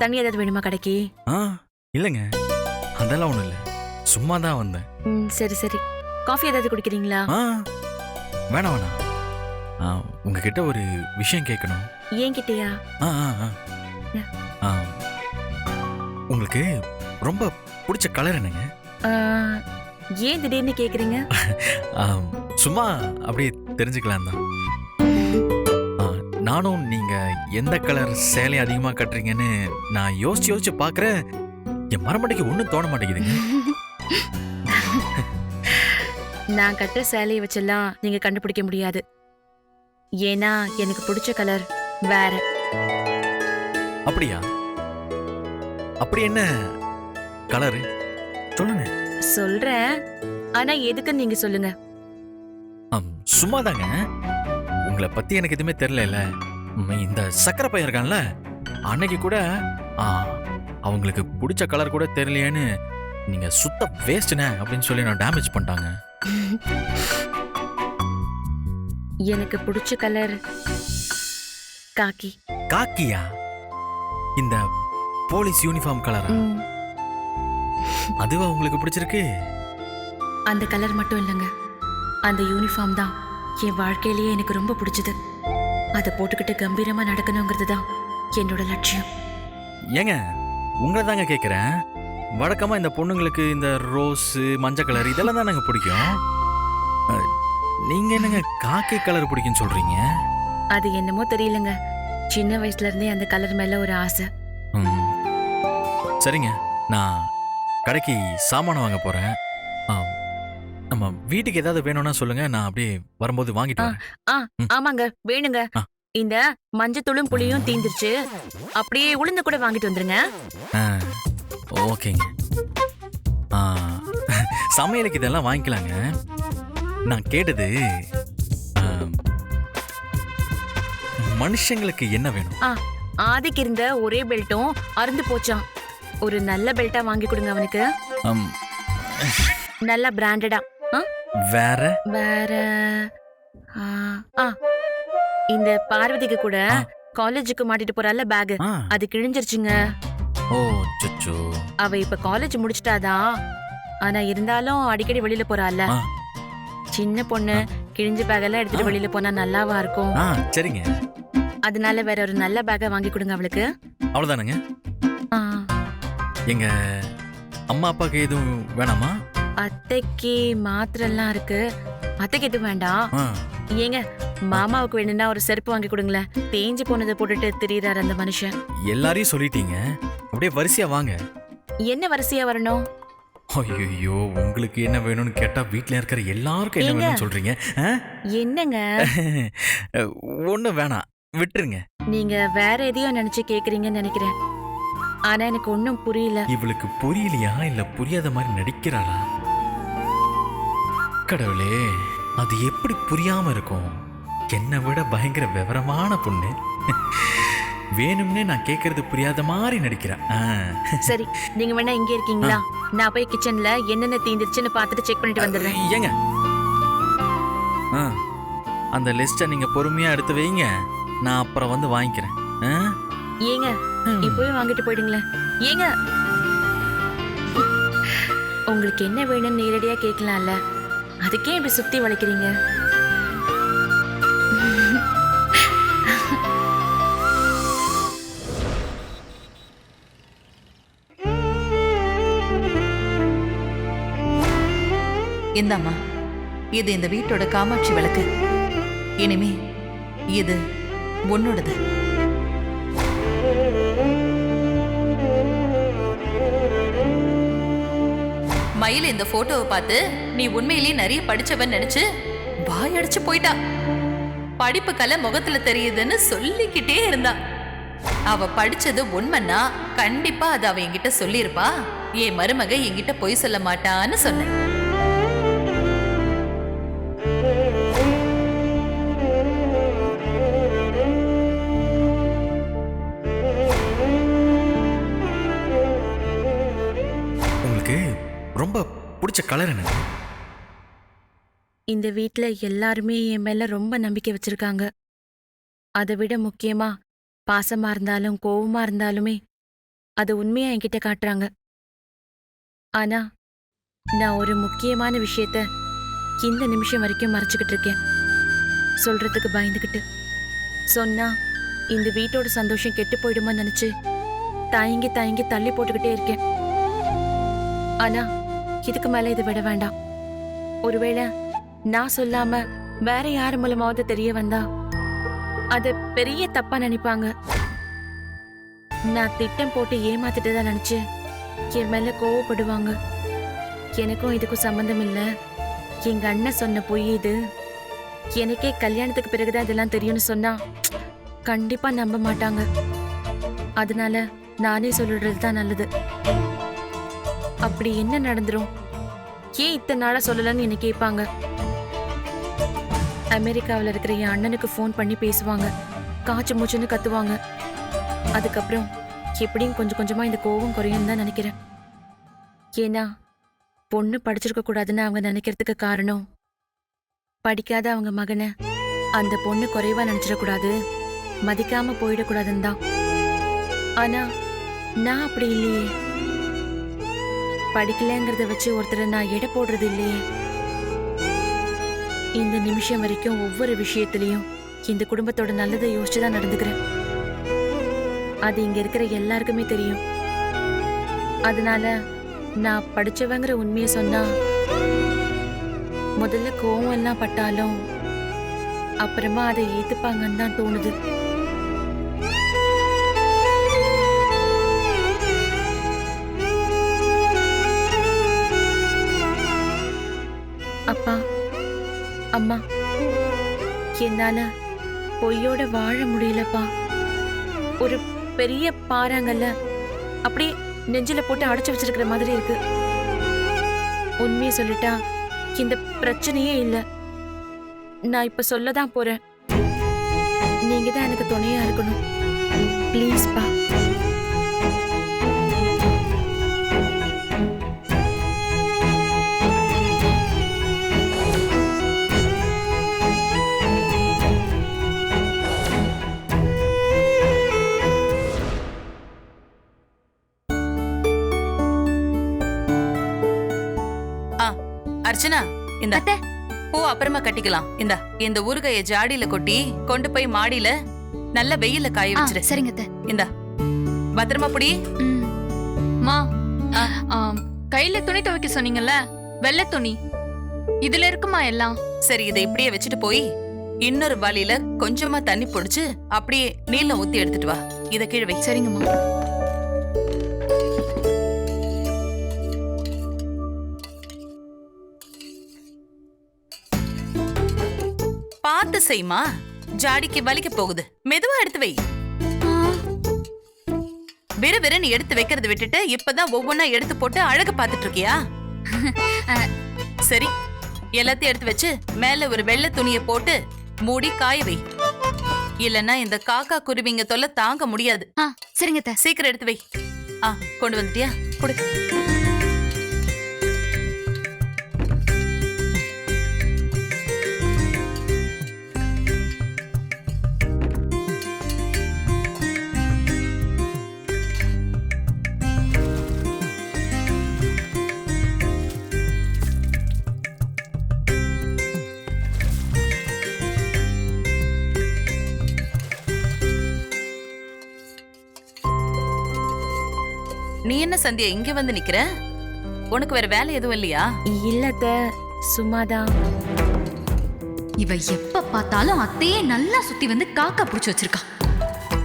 தண்ணி ஏதாவது வேணுமா கடைக்கு? இல்லைங்க, அதெல்லாம் ஒண்ணும் இல்ல. சும்மா தான் வந்தேன். சரி சரி. காஃபி ஏதாவது குடிக்கிறீங்களா? வேணாம் வேணாம். உங்ககிட்ட ஒரு விஷயம் கேட்கணும். என்கிட்டயா? உங்களுக்கு ரொம்ப பிடிச்ச கலர் என்னங்க? ஏன் திடீர்னு கேக்குறீங்க? சும்மா அப்படியே தெரிஞ்சுக்கலாம் தான். நானும் நீங்க எந்த கலர் சேலை அதிகமா கட்டுறீங்கன்னு நான் யோசிச்சு பாக்குறேன். என் மரமண்டைக்கு ஒண்ணும் தோண மாட்டேங்குதுங்க. நான் கட்டுற சேலையை வச்செல்லாம் நீங்க கண்டுபிடிக்க முடியாது. ஏன்னா எனக்கு பிடிச்ச கலர் வேற. அப்படியா? அப்படி என்ன கலரு சொல்லுங்க. சொல்றேன், ஆனா எதுக்குன்னு நீங்க சொல்லுங்க. சும்மாதாங்க. உங்களை பத்தி எனக்கு எதுவுமே தெரியல. இந்த சக்கரை பையன் இருக்கான்ல, அன்னைக்கு கூட அவங்களுக்கு பிடிச்ச கலர் கூட தெரியலையேன்னு நீங்க சுத்த வேஸ்ட்னே அப்படின்னு சொல்லி நான் டேமேஜ் பண்ணிட்டாங்க. எனக்கு பிடிச்ச கலர் காக்கி. காக்கியா? இந்த போலீஸ் யூனிஃபார்ம் கலரா? அதுவா உங்களுக்கு பிடிச்சிருக்கு? அந்த கலர் மட்டும் இல்லைங்க, அந்த யூனிஃபார்ம் தான் என் வாழ்க்கையிலேயே எனக்கு ரொம்ப பிடிச்சது. அதை போட்டுக்கிட்டு கம்பீரமா நடக்கணுங்கிறது தான் என்னோட லட்சியம். ஏங்க, உங்களை தாங்க கேட்குறேன். வழக்கமா இந்த பொண்ணுங்களுக்கு இந்த ரோஸ் மஞ்சள் கலர் இதெல்லாம் தான் நாங்க பிடிக்கும். நீங்க என்னங்க காக்கி கலர் பிடிக்குன்னு சொல்றீங்க? அது என்னமோ தெரியலங்க, சின்ன வயசுல இருந்தே அந்த கலர் மேல ஒரு ஆசை. சரிங்க, நான் கடைக்கு சாமான் வாங்க போறேன். நம்ம வீட்டுக்கு ஏதாவது வேணும்னா சொல்லுங்க, நான் அப்படியே வரும்போது வாங்கிட்டு வரேன். ஆமாங்க, வேணுங்க. இந்த மஞ்சத்தூளும் புளியும் தீந்துருச்சு, அப்படியே உளுந்து கூட வாங்கிட்டு வந்துருங்க. ஓகேங்க. சமையலுக்கு இதெல்லாம் வாங்கிக்கலாங்க. நான் கேட்டது மனுஷங்களுக்கு என்ன வேணும்? ஆதிக்கு இருந்த ஒரே பெல்ட்டும் அருந்து போச்சான். ஒரு நல்ல பெல்ட்டா வாங்கி கொடுங்க அவனுக்கு. நல்ல பிராண்டடா. வேற வேற இந்த பார்வதிக்கு கூட காலேஜுக்கு மாட்டிட்டு போறால பேக், அது கிழிஞ்சிருச்சுங்க. ஓ சச்சோ. அவ இப்ப காலேஜ் முடிச்சிட்டாதான், ஆனா இருந்தாலும் அடிக்கடி வெளியில போறால. சின்ன பொண்ணு கிழிஞ்ச பேக் எல்லாம் எடுத்துட்டு வெளியில போனா நல்லாவா இருக்கும்? சரிங்க. அதனால வேற ஒரு நல்ல பேக்கை வாங்கி கொடுங்க அவளுக்கு. அவ்வளவுதானுங்க. எங்க அம்மா அப்பாக்கு எதுவும் வேணாமா? அத்தைக்கு மாத்திரெல்லாம் இருக்கு, அத்தைக்கு எதுவும் வேண்டாம். ஏங்க, மாமாவுக்கு வேணும்னா ஒரு செருப்பு வாங்கி கொடுங்களேன். தேஞ்சு போனதை போட்டுட்டு திரியறாரு அந்த மனுஷன். எல்லாரையும் சொல்லிட்டீங்க, அப்படியே வரிசையா வாங்க. என்ன வரிசையா வரணும்? ஐயோ, உங்களுக்கு என்ன வேணும்னு கேட்டா வீட்ல இருக்கிற எல்லாருக்கும் என்ன வேணும்னு சொல்றீங்க. என்னங்க? ஒண்ணு வேணாம், விட்டுருங்க. நீங்க வேற எதையோ நினைச்சு கேக்குறீங்கன்னு நினைக்கிறேன். ஆனா எனக்கு ஒன்னும் புரியல. இவளுக்கு புரியலையா இல்ல புரியாத மாதிரி நடிக்கிறாளா? கடவுளே, அது எப்படி புரியாம இருக்கும்? என்னை விட பயங்கர விவரமான பொண்ணு வேணும்னே நான் கேக்குறது புரியாத மாதிரி நடிக்கிறேன். சரி, நீங்க வேணா இங்கே இருக்கீங்களா? நான் போய் கிச்சன்ல என்னென்ன தீந்துருச்சுன்னு பார்த்துட்டு செக் பண்ணிட்டு வந்துடுறேன். ஏங்க, அந்த லிஸ்ட்டை நீங்க பொறுமையா எடுத்து வைங்க, நான் அப்புறம் வந்து வாங்கிக்கிறேன். ஏங்க, இப்போவே வாங்கிட்டு போயிடுங்களேன். ஏங்க, உங்களுக்கு என்ன வேணும்னு நேரடியா கேட்கலாம்ல, அதுக்கே இப்படி சுத்தி வளைக்கிறீங்க? இந்தாம்மா, இது இந்த வீட்டோட காமாட்சி விளக்கு. இனிமே இது உன்னோடது. மயில் இந்த போட்டோவை பார்த்து நீ உண்மையிலேயே நிறைய படிச்சவன் நினைச்சு வாயடிச்சு போயிட்டா. படிப்பு கலை முகத்துல தெரியுதுன்னு சொல்லிக்கிட்டே இருந்தா. அவ படிச்சது உண்மைன்னா கண்டிப்பா அது அவ என்கிட்ட சொல்லிருப்பா. என் மருமக என்கிட்ட பொய் சொல்ல மாட்டான்னு சொன்னேன். ரொம்ப பிடிச்ச கலர் என்ன? இந்த வீட்ல எல்லாருமே என் மேல ரொம்ப நம்பிக்கை வச்சிருக்காங்க. அதை விட முக்கியமா பாசமா இருந்தாலும் கோவமா இருந்தாலுமே அது உண்மையா என்கிட்ட காட்டுறாங்க. ஆனா நான் ஒரு முக்கியமான விஷயத்த இந்த நிமிஷம் வரைக்கும் மறைச்சுக்கிட்டு இருக்கேன். சொல்றதுக்கு பயந்துகிட்டு. சொன்னா இந்த வீட்டோட சந்தோஷம் கெட்டு போயிடுமோ நினைச்சு தயங்கி தயங்கி தள்ளி போட்டுக்கிட்டே இருக்கேன். ஆனா இதுக்கு மேல இதை விட வேண்டாம். ஒருவேளை நான் சொல்லாம வேற யாரு மூலமாவது தெரிய வந்தா அது பெரிய தப்பா நினைப்பாங்க. நான் திட்டம் போட்டு ஏமாத்திட்டதா நினைச்சு என் மேல கோவப்படுவாங்க. எனக்கும் இதுக்கும் சம்பந்தம் இல்ல, எங்க அண்ணன் சொன்ன பொய் இது, எனக்கே கல்யாணத்துக்கு பிறகுதான் இதெல்லாம் தெரியும்னு சொன்னா கண்டிப்பா நம்ப மாட்டாங்க. அதனால நானே சொல்லிடுறது தான் நல்லது. அப்படி என்ன நடந்துரும், ஏன் இத்தனை நாளா சொல்லலன்னு என்ன கேட்பாங்க. அமெரிக்காவில் இருக்கிற என் அண்ணனுக்கு ஃபோன் பண்ணி பேசுவாங்க, காய்ச்சி மூச்சுன்னு கத்துவாங்க. அதுக்கப்புறம் எப்படியும் கொஞ்சம் கொஞ்சமா இந்த கோவம் குறையும் தான் நினைக்கிறேன். ஏன்னா பொண்ணு படிச்சிருக்க கூடாதுன்னு அவங்க நினைக்கிறதுக்கு காரணம், படிக்காத அவங்க மகனை அந்த பொண்ணு குறைவா நினைச்சிடக்கூடாது, மதிக்காம போயிடக்கூடாதுன்னு தான். ஆனா நான் அப்படி இல்லையே. படிக்கலங்கிறத வச்சு ஒருத்தரை நான் எடை போடுறது இல்லையே. இந்த நிமிஷம் வரைக்கும் ஒவ்வொரு விஷயத்திலையும் இந்த குடும்பத்தோட நல்லதை யோசிச்சுதான் நடந்துக்கிறேன். அது இங்க இருக்கிற எல்லாருக்குமே தெரியும். அதனால நான் படிச்சவங்கிற உண்மையை சொன்னா முதல்ல கோவம் எல்லாம் பட்டாலும் அப்புறமா அதை ஏத்துப்பாங்கன்னு தான் தோணுது. அப்பா அம்மா, என்னால பொய்யோட வாழ முடியலப்பா. ஒரு பெரிய பாறாங்கல்ல அப்படியே நெஞ்சில போட்டு அடைச்சு வச்சிருக்கிற மாதிரி இருக்கு. உண்மையை சொல்லிட்டா இந்த பிரச்சனையே இல்லை. நான் இப்ப சொல்லதான் போறேன். நீங்க தான் எனக்கு துணையா இருக்கணும். ப்ளீஸ் பா. அர்ச்சனா, இந்த பூ அப்புறமா கட்டிக்கலாம். இந்த ஊறுகாய ஜாடியில கொட்டி கொண்டு போய் மாடியில நல்ல வெயில காய வச்சிரு. சரிங்க. இந்த பத்திரமா புடி. மா, கையில துணி துவைக்க சொன்னீங்கல்ல, வெள்ளை துணி இதுல இருக்குமா எல்லாம்? சரி, இதை இப்படியே வச்சுட்டு போய் இன்னொரு வாளியில கொஞ்சமா தண்ணி பொடிச்சு அப்படியே நீளம் ஊத்தி எடுத்துட்டு வா. இத கீழே வை. சரிங்கம்மா. பார்த்து செய்மா, ஜாடிக்கு வலிக்க போகுது. மெதுவா எடுத்து வை. விறுவிறுன்னு எடுத்து வைக்கிறத விட்டுட்டு இப்பதான் ஒவ்வொன்னா எடுத்து போட்டு அழகு பார்த்துட்டு இருக்கியா? சரி, எல்லாத்தையும் எடுத்து வச்சு மேல ஒரு வெள்ளை துணியை போட்டு மூடி காய வை. இல்லன்னா இந்த காக்கா குருவிங்க தொல்லை தாங்க முடியாது. சரிங்க. சீக்கிரம் எடுத்து வை. கொண்டு வந்துட்டியா? கொடு. நீ என்ன சந்தியா இங்க வந்து நிக்கிற? உனக்கு வேற வேலை எதுவும் இல்லையா? இல்லத்த, சும்மாதான். இவ எப்ப பார்த்தாலும் அத்தையே நல்லா சுத்தி வந்து காக்கா புடிச்சு வச்சிருக்கா.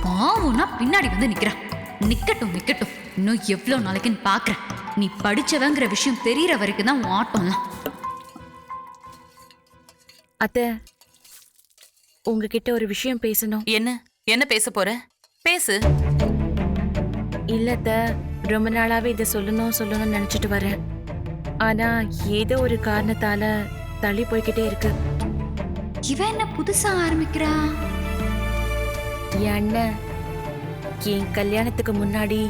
பாவம்னா பின்னாடி வந்து நிக்கிறா. நிக்கட்டும் நிக்கட்டும், இன்னும் எவ்வளவு நாளைக்குன்னு பாக்குறேன். நீ படிச்சவங்கிற விஷயம் தெரியற வரைக்கும் தான் உன் ஆட்டம்லாம். அத்தை, உங்ககிட்ட ஒரு விஷயம் பேசணும். என்ன பேச போற? பேசு. இல்லத்த, ரொம்ப நாளாவே இதை சொல்லணும்னு நினைச்சிட்டு வரேன். ஆனா ஏதோ ஒரு காரணத்தால தள்ளி போய்கிட்டே இருக்கு. இவ என்ன புதுசா ஆரம்பிக்கிறா? என் அண்ணன் என் கல்யாணத்துக்கு முன்னாடி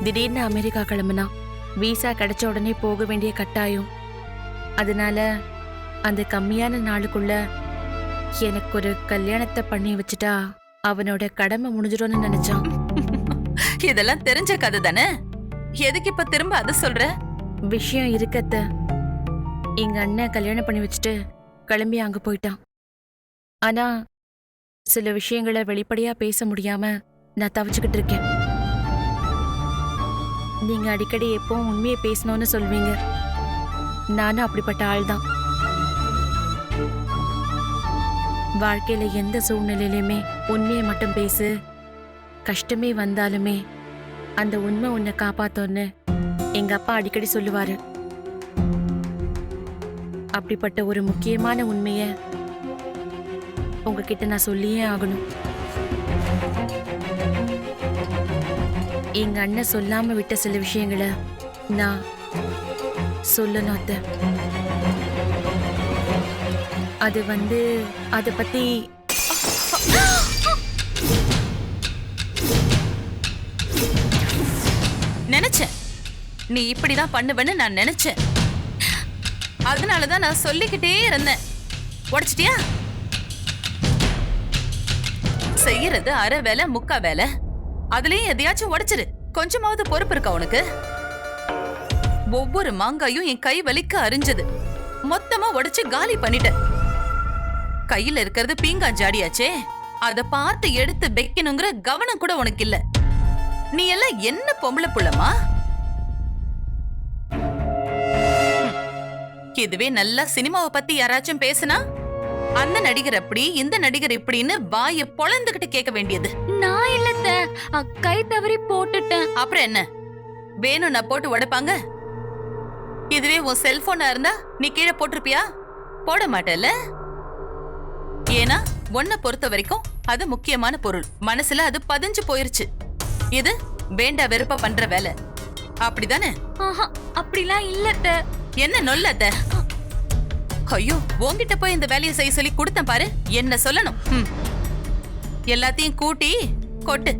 திடீர்னு அமெரிக்கா கிளம்புனா. வீசா கிடைச்ச உடனே போக வேண்டிய கட்டாயம். அதனால அந்த கம்மியான நாளுக்குள்ள எனக்கு ஒரு கல்யாணத்தை பண்ணி வச்சுட்டா அவனோட கடமை முடிஞ்சிடும்னு நினைச்சான். இதெல்லாம் தெரிஞ்ச கதை தானே, எதுக்கு இப்ப திரும்ப அத சொல்ற? விஷயம் இருக்கத்த. எங்க அண்ணன் கல்யாணம் பண்ணி வச்சுட்டு கிளம்பி அங்க போயிட்டான். ஆனா சில விஷயங்களை வெளிப்படையா பேச முடியாம நான் தவிச்சுக்கிட்டு இருக்கேன். நீங்க அடிக்கடி எப்பவும் உண்மையை பேசணும்னு சொல்வீங்க. நானும் அப்படிப்பட்ட ஆள்தான். வாழ்க்கையில எந்த சூழ்நிலையிலுமே உண்மையை மட்டும் பேசு, கஷ்டமே வந்தாலுமே அந்த உண்மை உன்னை காப்பாத்தோன்னு எங்க அப்பா அடிக்கடி சொல்லுவாரு. அப்படிப்பட்ட ஒரு முக்கியமான உண்மைய உங்ககிட்ட நான் சொல்லியே ஆகணும். எங்க அண்ணன் சொல்லாம விட்ட சில விஷயங்களை நான் சொல்லணும் அத்தை. அது அத பத்தி நினைச்சேன் நீ இப்படிதான் பண்ணுவேன்னு நான் நினைச்சேன். அதனாலதான் நான் சொல்லிக்கிட்டே இருந்தேன். உடைச்சிட்டியா? செய்யறது அரை வேலை முக்கா வேலை, அதுலயும் எதையாச்சும் உடைச்சிரு. கொஞ்சமாவது பொறுப்பு இருக்கா உனக்கு? ஒவ்வொரு மாங்காயும் என் கை வலிக்க அரிஞ்சது. மொத்தமா உடைச்சு காலி பண்ணிட்டேன். கையில இருக்கிறது பீங்கா ஜாடியாச்சே, அத பார்த்து எடுத்து வைக்கணுங்கிற கவனம் கூட உனக்கு இல்ல. நீ எல்லாம் என்ன பொம்பளை புள்ளமா? இதுவே நல்லா சினிமாவை பத்தி யாராச்சும் பேசினா அந்த நடிகர் அப்படி இந்த நடிகர் இப்படின்னு வாய பொளந்துகிட்டு கேட்க வேண்டியது. நான் இல்லத்த, கை தவறி போட்டுட்டேன். அப்புறம் என்ன வேணும் நான் போட்டு உடைப்பாங்க? இதுவே உன் செல்போனா இருந்தா நீ கீழே போட்டிருப்பியா? போட மாட்டல. ஏன்னா உன்னை பொறுத்த வரைக்கும் அது முக்கியமான பொருள், மனசுல அது பதிஞ்சு போயிருச்சு. இது வேண்டா வெறுப்பா பண்ற வேலை, அப்படிதானே? அப்படிலாம் இல்லத்த. என்ன நொல்லத்த? ஐயோ, உன்கிட்ட போய் இந்த வேலையை செய்ய சொல்லி கொடுத்தேன் பாரு, என்ன சொல்லணும்? எல்லாத்தையும் கூட்டி கொட்டு.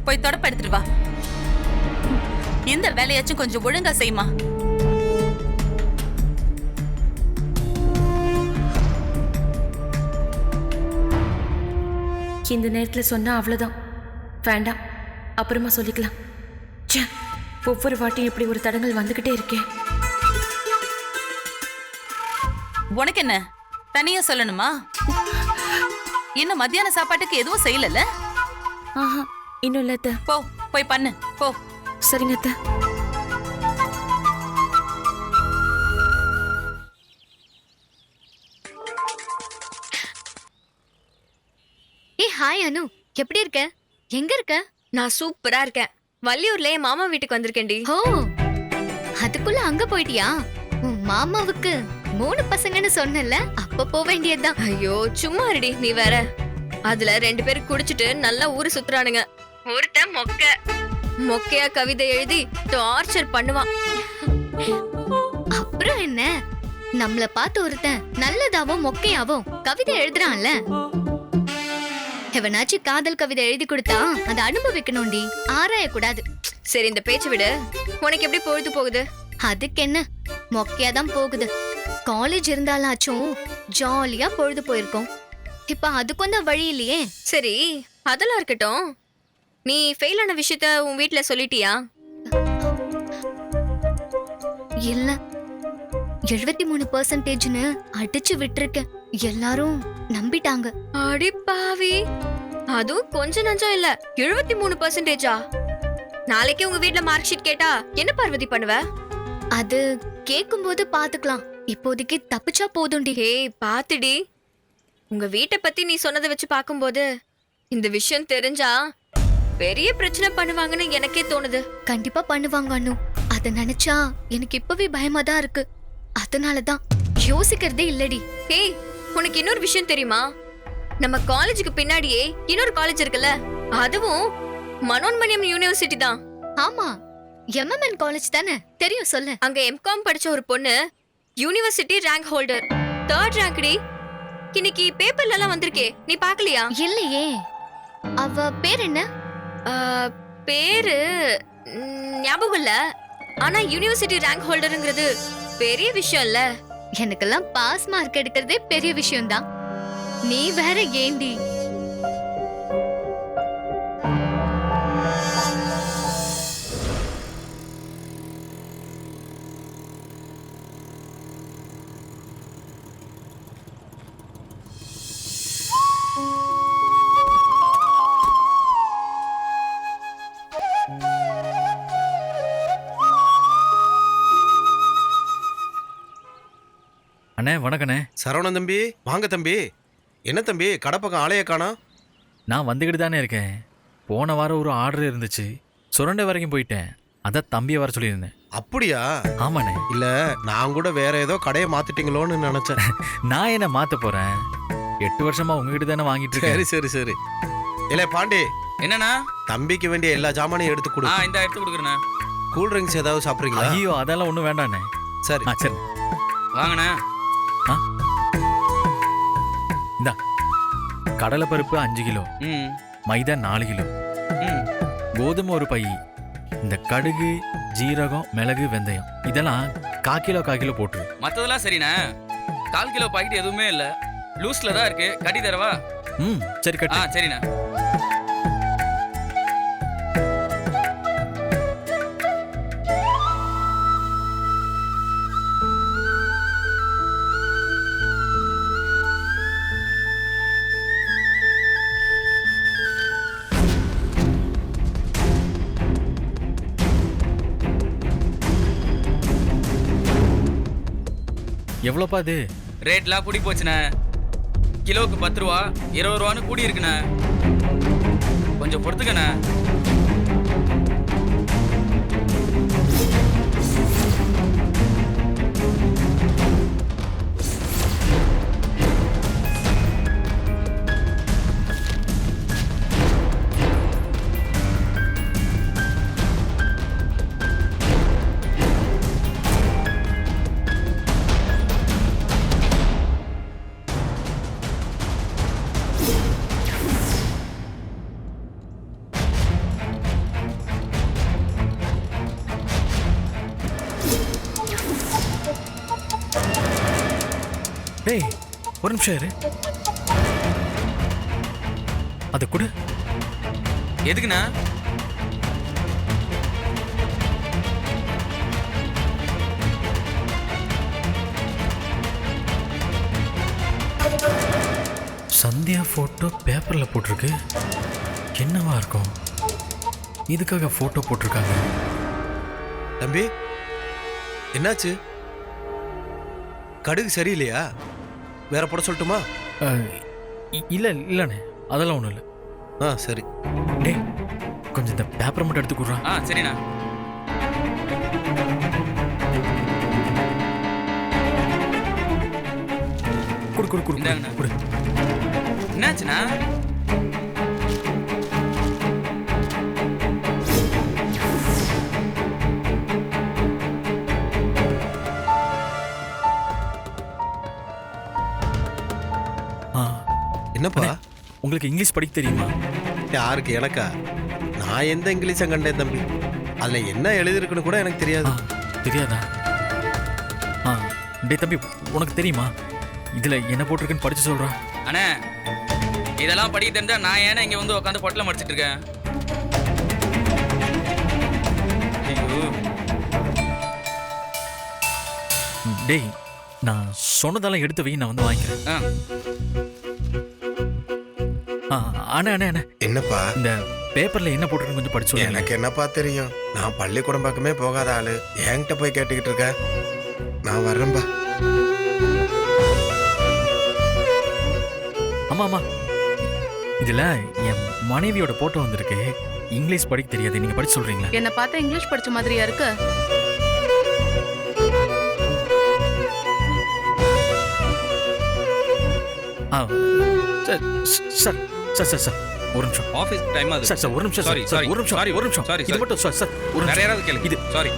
போய் தொடப்ப எடுத்துட்டு வா. இந்த வேலையாச்சும் கொஞ்சம் ஒழுங்கா செய்யுமா. இந்த நேரத்துல சொன்னா அவ்வளவுதான். வேண்டாம், அப்புறமா சொல்லிக்கலாம். ச்சே, ஒவ்வொரு வாட்டியும் இப்படி ஒரு தடங்கள் வந்துகிட்டே இருக்கேன். உனக்கு என்ன தனியா சொல்லணுமா? இன்னும் மத்தியான சாப்பாட்டுக்கு எதுவும் செய்யல? ஆஹா, இன்னும் இல்ல அத்தை. போய் பண்ணு போ. சரிங்க அத்தை. ஹாய் அனு, எப்படி இருக்க? எங்க இருக்க? நான் சூப்பரா இருக்கேன். வள்ளியூர்ல என் மாமா வீட்டுக்கு வந்திருக்கேன்டி. ஓ, அதுக்குள்ள அங்க போயிட்டியா? உன் மாமாவுக்கு 3 பசங்கன்னு சொன்னல, அப்ப போக வேண்டியதுதான். ஐயோ சும்மா இருடி நீ வேற. அதுல 2 பேர் குடிச்சிட்டு நல்லா ஊரு சுத்துறானுங்க. ஒருத்தன் மொக்கையா கவிதை எழுதி டார்ச்சர் பண்ணுவான். அப்புறம் என்ன, நம்மள பார்த்து ஒருத்தன் நல்லதாவும் மொக்கையாவும் கவிதை எழுதுறான்ல. எவனாச்சும் காதல் கவிதை எழுதி கொடுத்தா அதை அனுபவிக்கணும்டி, ஆராய கூடாது. சரி இந்த பேச்சு விடு. உனக்கு எப்படி பொழுது போகுது? அதுக்கு என்ன, மொக்கையாதான் போகுது. காலேஜ் இருந்தாலாச்சும் ஜாலியா பொழுது போயிருக்கோம். இப்ப அதுக்கும் தான் வழி இல்லையே. சரி அதெல்லாம் இருக்கட்டும், நீ ஃபெயில் ஆன விஷயத்த உன் வீட்ல சொல்லிட்டியா? இல்ல, 73%ன்னு அடிச்சு விட்டுருக்கேன். எல்லாரும் நம்பிட்டாங்க. அடி பாவி, அதுவும் கொஞ்ச நஞ்சம் இல்ல, 73%. நாளைக்கு உங்க வீட்ல மார்க் ஷீட் கேட்டா என்ன பார்வதி பண்ணுவ? அது கேக்கும்போது பாத்துக்கலாம், இப்போதைக்கு தப்பிச்சா போதும்டி. ஏய் பாத்துடி, உங்க வீட்டை பத்தி நீ சொன்னதை வச்சு பாக்கும்போது இந்த விஷயம் தெரிஞ்சா பெரிய பிரச்சனை பண்ணுவாங்கன்னு எனக்கே தோணுது. கண்டிப்பா பண்ணுவாங்க அனு, அத நினைச்சா எனக்கு இப்பவே பயமா தான் இருக்கு. அதனாலதான் யோசிக்கிறதே இல்லடி. ஏய் உனக்கு இன்னொரு விஷயம் தெரியுமா? நம்ம காலேஜுக்கு பின்னாடியே இன்னொரு காலேஜ் இருக்குல்ல, அதுவும் மனோன்மணியம் யூனிவர்சிட்டி தான். ஆமா, எம்எம்என் காலேஜ் தானே, தெரியும் சொல்லு. அங்க எம்காம் படிச்ச ஒரு பொண்ணு யூனிவர்சிட்டி ரேங்க் ஹோல்டர், 3rd ரேங்க்டி. இன்னைக்கு பேப்பர்ல எல்லாம் வந்திருக்கே, நீ பாக்கலையா? இல்லையே. அவ பேர் என்ன? பேரு ஞாபகம் இல்ல, ஆனா யூனிவர்சிட்டி ரேங்க் ஹோல்டர்ங்கிறது பெரிய விஷயம் இல்ல. எனக்கெல்லாம் பாஸ் மார்க் எடுக்கிறதே பெரிய விஷயம் தான், நீ வேற ஏண்டி? அண்ணே வணக்கண்ணே. சரவணன் தம்பி, வாங்க தம்பி. என்ன தம்பி கடை பக்கம் ஆளைய காணோம்? நான் வந்துக்கிட்டு தானே இருக்கேன். போன வாரம் ஒரு ஆர்டர் இருந்துச்சு, சுரண்டை வரைக்கும் போயிட்டேன். அதான் தம்பியை வர சொல்லியிருந்தேன். அப்படியா? ஆமாண்ணே. இல்ல நான் கூட வேற ஏதோ கடையை மாத்திட்டீங்களோன்னு நினைச்சேன். நான் என்ன மாத்த போறேன்? 8 வருஷமா உங்ககிட்ட தானே வாங்கிட்டு சரி இருக்கேன். சரி சரி. இல்ல பாண்டி, என்னண்ணா? தம்பிக்கு வேண்டிய எல்லா ஜாமானையும் எடுத்து கொடு. இந்த எடுத்து கொடுக்குறேண்ணா. கூல் ட்ரிங்க்ஸ் ஏதாவது சாப்பிட்றீங்களா? ஐயோ அதெல்லாம் ஒன்றும் வேண்டாண்ணே. சரி. சரி வாங்கண்ணா. இந்தா, கடலை பருப்பு 5 கிலோ, ம் மைதா 4 கிலோ, ம் கோதுமை ஒரு பை, இந்த கடுகு, ஜீரகம், மிளகு, வெந்தயம் இதெல்லாம் 1/4 கிலோ போட்டுரு. மற்றதெல்லாம் சரிண்ணா. 1/4 கிலோ பாக்கெட் எதுவுமே இல்லை, லூஸ்ல தான் இருக்கு. கட்டி தரவா? சரி கட்டு. சரிண்ணா. எவ்வளோப்பா இது? ரேட்லாம் கூடி போச்சுண்ணே. கிலோவுக்கு 10 ரூபா, 20 ரூபான்னு கூடி இருக்குண்ணே. கொஞ்சம் பொறுத்துக்கண்ணே. டேய் ஒரு நிமிஷம் இரு. அது கொடு. எதுக்குண்ணா? சந்தியா போட்டோ பேப்பர்ல போட்டிருக்கு. என்னவா இருக்கும்? இதுக்காக போட்டோ போட்டிருக்காங்க. தம்பி என்னாச்சு? கடுகு சரியில்லையா? வேற போட சொல்லட்டுமா? இல்ல இல்லண்ணே, அதெல்லாம் ஒண்ணும் இல்ல. சரி. டேய் கொஞ்சம் இந்த பேப்பரை மட்டும் எடுத்து கொடுறா. சரிண்ணா. குடு குடு குடு இந்தாங்கண்ணா. குடு. என்னாச்சுண்ணா? என்னப்பா? உங்களுக்கு இங்கிலீஷ் படிக்க தெரியுமா? யாருக்கு? எனக்கா? நான் எந்த இங்கிலீஷை கண்டேன் தம்பி? அதுல என்ன எழுதிருக்குன்னு கூட எனக்கு தெரியாது. தெரியாதா? டேய் தம்பி, உனக்கு தெரியுமா இதுல என்ன போட்டிருக்குன்னு படிச்சு சொல்றா. அண்ணே, இதெல்லாம் படிக்க தெரிஞ்சா நான் ஏன்னா இங்க வந்து உட்காந்து பொட்டலம் மடிச்சிட்டு இருக்கேன். ஐயோ. டேய் நான் சொன்னதெல்லாம் எடுத்து வை, நான் வந்து வாங்கிக்கிறேன். அண்ணே அண்ணே அண்ணே, என்னப்பா? இந்த பேப்பர்ல என்ன போட்டிருக்குன்னு கொஞ்சம் படிச்சு சொல்லுங்க. எனக்கு என்னப்பா தெரியும்? நான் பள்ளிக்கூடம் பக்கமே போகாத ஆளு. என்கிட்ட போய் கேட்டுக்கிட்டு இருக்க? நான் வர்றேன்பா. ஆமா ஆமா, இதுல என் மனைவியோட போட்டோ வந்திருக்கு. இங்கிலீஷ் படிக்க தெரியாது, நீங்க படிச்சு சொல்றீங்களா? என்ன பார்த்தா இங்கிலீஷ் படிச்ச மாதிரியா இருக்கு? சார் சார் சார் சார் ஒரு நிமிஷம். ஆபீஸ் டைம் அது. சார் சார் ஒரு நிமிஷம். சாரி சார் ஒரு நிமிஷம். சாரி ஒரு நிமிஷம். சாரி இது மட்டும் சார் சார் ஒரு வேற நிமிஷம். யாராவது கேளு. இது சாரி.